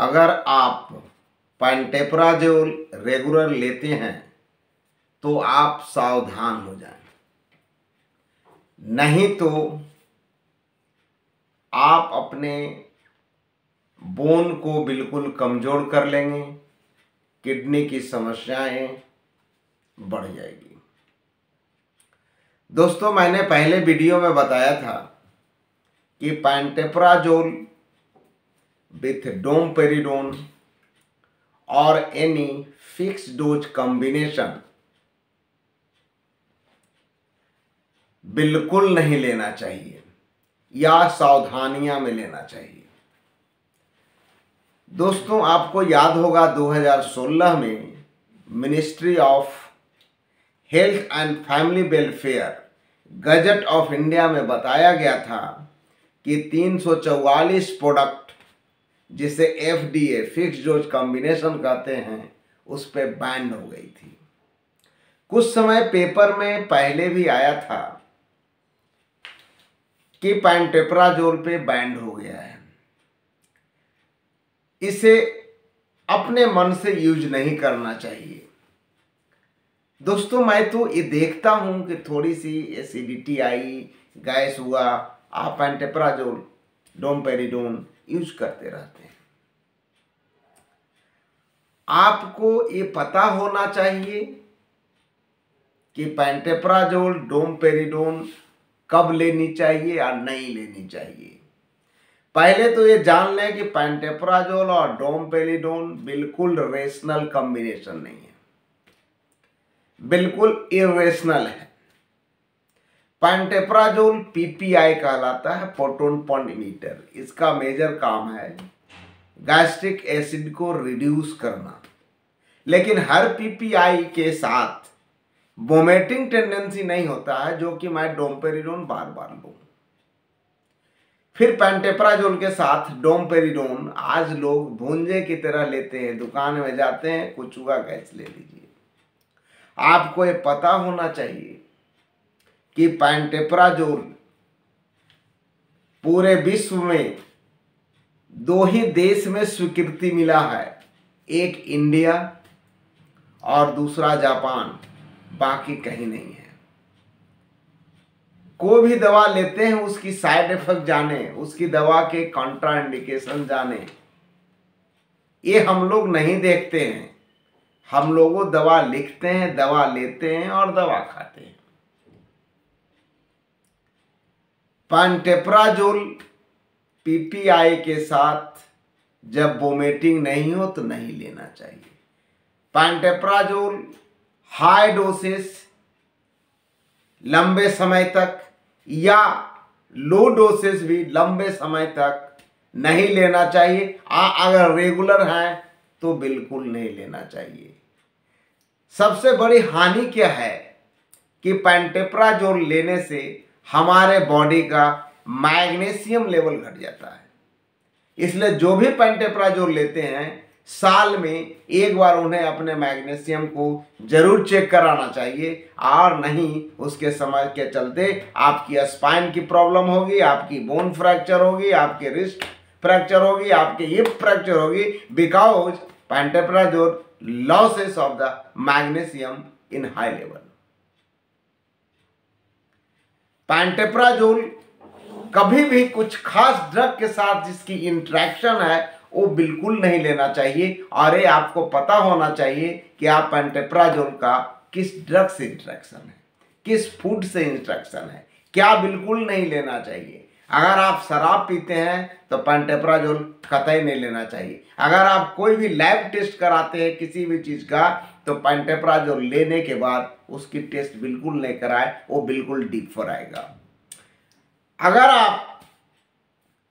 अगर आप पैंटेप्राजोल रेगुलर लेते हैं तो आप सावधान हो जाएं, नहीं तो आप अपने बोन को बिल्कुल कमज़ोर कर लेंगे, किडनी की समस्याएं बढ़ जाएगी। दोस्तों, मैंने पहले वीडियो में बताया था कि पैंटेप्राजोल विथ डोमपेरिडोन और एनी फिक्स डोज कॉम्बिनेशन बिल्कुल नहीं लेना चाहिए या सावधानियां में लेना चाहिए। दोस्तों, आपको याद होगा 2016 में ministry of health and family welfare gazette of India में बताया गया था कि 344 प्रोडक्ट जिसे FDA फिक्स डोज कॉम्बिनेशन कहते हैं उस पे बैन हो गई थी। कुछ समय पेपर में पहले भी आया था कि पैंटेप्राजोल पे बैन हो गया है, इसे अपने मन से यूज नहीं करना चाहिए। दोस्तों, मैं तो ये देखता हूं कि थोड़ी सी एसिडिटी आई, गैस हुआ, आप पैंटेप्राजोल डोमपेरिडोन यूज करते रहते हैं। आपको ये पता होना चाहिए कि पैंटेप्राजोल डोमपेरिडोन कब लेनी चाहिए या नहीं लेनी चाहिए। पहले तो ये जान लें कि पैंटेप्राजोल और डोमपेरिडोन बिल्कुल रेशनल कॉम्बिनेशन नहीं है, बिल्कुल इरेशनल है। पैंटेप्राजोल PPI कहलाता है, प्रोटॉन पंप इमिटर। इसका मेजर काम है गैस्ट्रिक एसिड को रिड्यूस करना, लेकिन हर PPI के साथ वोमिटिंग टेंडेंसी नहीं होता है, जो कि मैं डोमपेरिडोन बार बार लूं। फिर पैंटेप्राजोल के साथ डोमपेरिडोन आज लोग भूंजे की तरह लेते हैं, दुकान में जाते हैं, कुछ हुआ गैस ले लीजिए। आपको ये पता होना चाहिए कि पैंटेप्राजोल पूरे विश्व में 2 ही देश में स्वीकृति मिला है, एक इंडिया और दूसरा जापान, बाकी कहीं नहीं है। कोई भी दवा लेते हैं उसकी साइड इफेक्ट जाने, उसकी दवा के कॉन्ट्राइंडिकेशन जाने, ये हम लोग नहीं देखते हैं। हम लोगों दवा लिखते हैं, दवा लेते हैं और दवा खाते हैं। पैंटेप्राजोल PPI के साथ जब वोमिटिंग नहीं हो तो नहीं लेना चाहिए। पैंटेप्राजोल हाई डोसेस लंबे समय तक या लो डोसेस भी लंबे समय तक नहीं लेना चाहिए। अगर रेगुलर है तो बिल्कुल नहीं लेना चाहिए। सबसे बड़ी हानि क्या है कि पैंटेप्राजोल लेने से हमारे बॉडी का मैग्नीशियम लेवल घट जाता है। इसलिए जो भी पैंटेप्राजोल लेते हैं साल में एक बार उन्हें अपने मैग्नीशियम को जरूर चेक कराना चाहिए, और नहीं उसके समय के चलते आपकी स्पाइन की प्रॉब्लम होगी, आपकी बोन फ्रैक्चर होगी, आपके रिस्ट फ्रैक्चर होगी, आपकी हिप फ्रैक्चर होगी, because pantoprazole losses of the magnesium in high level. Pantoprazole कभी भी कुछ खास ड्रग के साथ जिसकी इंटरेक्शन है वो बिल्कुल नहीं लेना चाहिए, और ये आपको पता होना चाहिए कि आप पैंटेप्राजोल का किस ड्रग से इंटरेक्शन है, किस फूड से इंटरेक्शन है, क्या बिल्कुल नहीं लेना चाहिए। अगर आप शराब पीते हैं तो पैंटेप्राजोल कतई नहीं लेना चाहिए। अगर आप कोई भी लैब टेस्ट कराते हैं किसी भी चीज़ का तो पैंटेप्राजोल लेने के बाद उसकी टेस्ट बिल्कुल नहीं कराए, वो बिल्कुल डिफर आएगा। अगर आप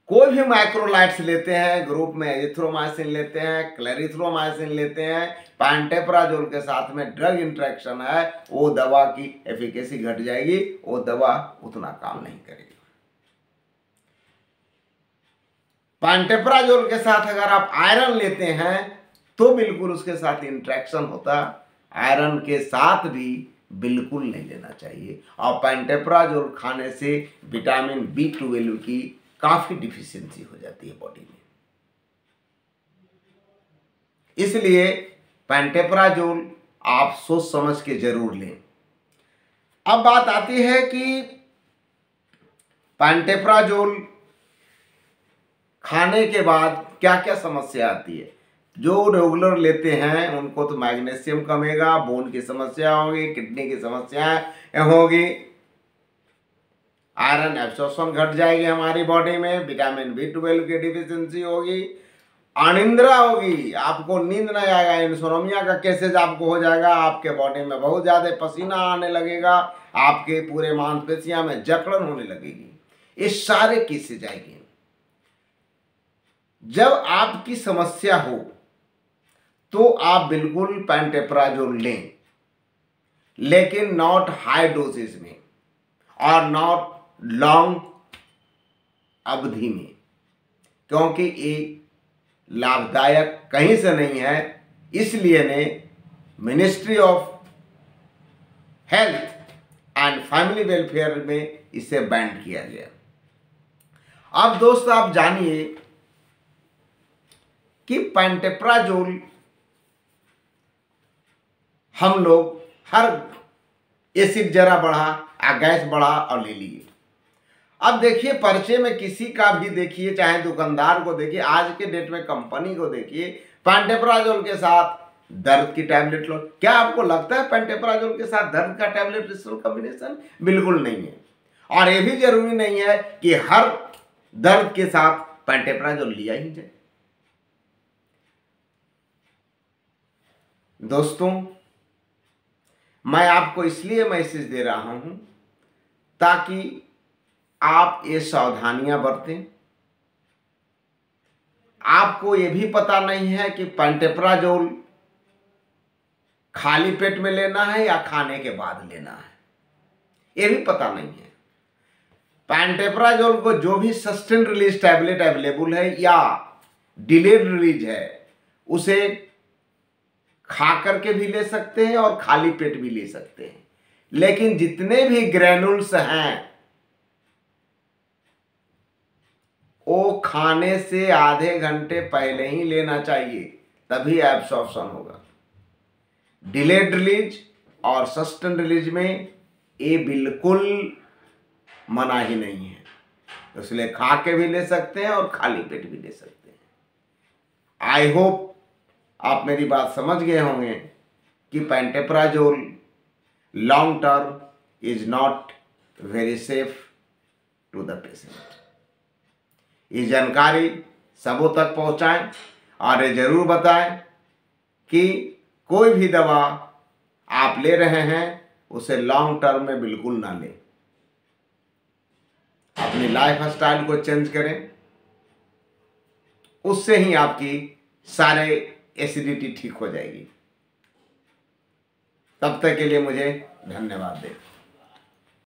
कोई भी मैक्रोलाइट्स लेते हैं, ग्रुप में एजिथ्रोमाइसिन लेते हैं, क्लेरिथ्रोमाइसिन लेते हैं, पैंटेप्राजोल के साथ में ड्रग इंटरेक्शन है, वो दवा की एफिकेसी घट जाएगी, वो दवा उतना काम नहीं करेगी। पैंटेप्राजोल के साथ अगर आप आयरन लेते हैं तो बिल्कुल उसके साथ इंटरेक्शन होता, आयरन के साथ भी बिल्कुल नहीं लेना चाहिए। और पैंटेप्राजोल खाने से विटामिन B12 की काफ़ी डिफिशियंसी हो जाती है बॉडी में। इसलिए पेंटेप्राजोल आप सोच समझ के जरूर लें। अब बात आती है कि पेंटेप्राजोल खाने के बाद क्या क्या समस्या आती है। जो रेगुलर लेते हैं उनको तो मैग्नीशियम कमेगा, बोन की समस्या होगी, किडनी की समस्याएं होगी, आयरन एब्सॉर्प्शन घट जाएगी हमारी बॉडी में, विटामिन B12 की डिफिशियंसी होगी, अनिद्रा होगी, आपको नींद नहीं आएगा, इंसोम्निया का केसेस आपको हो जाएगा, आपके बॉडी में बहुत ज़्यादा पसीना आने लगेगा, आपके पूरे मांसपेशियां में जकड़न होने लगेगी। ये सारे केसेज आएंगे। जब आपकी समस्या हो तो आप बिल्कुल पेंटेप्राजोल लें, लेकिन नॉट हाई डोजेज में और नॉट लॉन्ग अवधि में, क्योंकि ये लाभदायक कहीं से नहीं है। इसलिए ने ministry of health and family welfare में इसे बैन किया गया। अब दोस्त आप जानिए कि पेंटेप्राजोल हम लोग हर एसिड जरा बढ़ा या गैस बढ़ा और ले लिए। अब देखिए परिचय में किसी का भी देखिए, चाहे दुकानदार को देखिए, आज के डेट में कंपनी को देखिए, पेंटेप्राजोल के साथ दर्द की टैबलेट लो। क्या आपको लगता है पेंटेप्राजोल के साथ दर्द का टैबलेट रिजल्ट कॉम्बिनेशन? बिल्कुल नहीं है। और ये भी जरूरी नहीं है कि हर दर्द के साथ पेंटेप्राजोल लिया ही जाए। दोस्तों, मैं आपको इसलिए मैसेज दे रहा हूं ताकि आप ये सावधानियां बरतें। आपको ये भी पता नहीं है कि पेंटेप्राजोल खाली पेट में लेना है या खाने के बाद लेना है, ये भी पता नहीं है। पेंटेप्राजोल को जो भी सस्टेन रिलीज टैबलेट अवेलेबल है या डिलेड रिलीज है, उसे खा करके भी ले सकते हैं और खाली पेट भी ले सकते हैं। लेकिन जितने भी ग्रैनुल्स हैं वो खाने से आधे घंटे पहले ही लेना चाहिए, तभी एब्सॉर्प्शन होगा। डिलेड रिलीज और सस्टेन रिलीज में ये बिल्कुल मना ही नहीं है, इसलिए खा के भी ले सकते हैं और खाली पेट भी ले सकते हैं। आई होप आप मेरी बात समझ गए होंगे कि pantoprazole long term is not very safe to the patient. ये जानकारी सबों तक पहुंचाएं और ये जरूर बताएं कि कोई भी दवा आप ले रहे हैं उसे लॉन्ग टर्म में बिल्कुल ना लें। अपनी लाइफ स्टाइल को चेंज करें, उससे ही आपकी सारे एसिडिटी ठीक हो जाएगी। तब तक के लिए मुझे धन्यवाद दें।